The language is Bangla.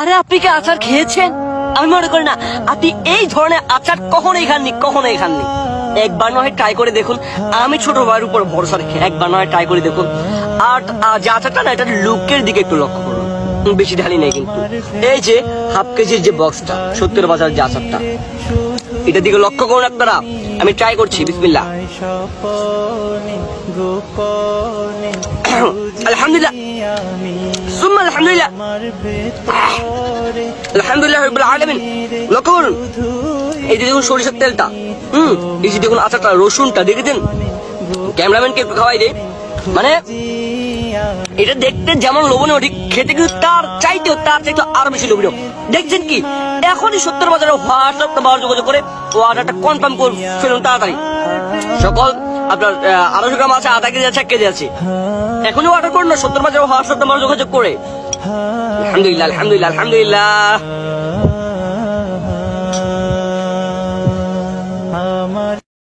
আরে আপনি কি আচার খেয়েছেন? আমি মনে করি না আপনি এই ধরনের আচার কখনোই খাননি। একবার নয় ট্রাই করে দেখুন। আমি ছোট ভাইয়ের উপর ভরসা রেখে একবার নয় ট্রাই করে দেখুন। আর যে আচারটা না, এটা লুকের দিকে একটু লক্ষ্য করুন। বেশি ঢালি নেই কিন্তু। এই যে হাফ কেজির যে বক্সটা, 70 বাজার যে আচারটা, এটার দিকে লক্ষ্য করুন আপনারা। আমি ট্রাই করছি। বিসমিল্লাহ। আলহামদুলিল্লাহ, সুম্মা আলহামদুলিল্লাহ, আলহামদুলিল্লাহ রাব্বিল আলামিন। লক্ষ্য করুন, এই যে দেখুন সরিষার তেলটা, এই যে দেখুন আচারটা, রসুনটা দেখেছেন? ক্যামেরাম্যানকে একটু খাওয়াই দে। মানে এটা দেখতে যেমন লোভনীয়, ঠিক খেতে কিন্তু তার চাইতে আরো বেশি লোভনীয়। দেখছেন কি? এখনই 70 বাজারে হোয়াটসঅ্যাপ নাম্বার যোগাযোগ করে অর্ডারটা কনফার্ম করে ফেলুন তাড়াতাড়ি। সকল আপনার 250 গ্রাম আছে, আধা কেজি আছে, 1 কেজি আছে। এখনই অর্ডার করুন না 70 বাজারে হোয়াটসঅ্যাপ নাম্বার যোগাযোগ করে। আলহামদুলিল্লাহ, আলহামদুলিল্লাহ, আলহামদুলিল্লাহ।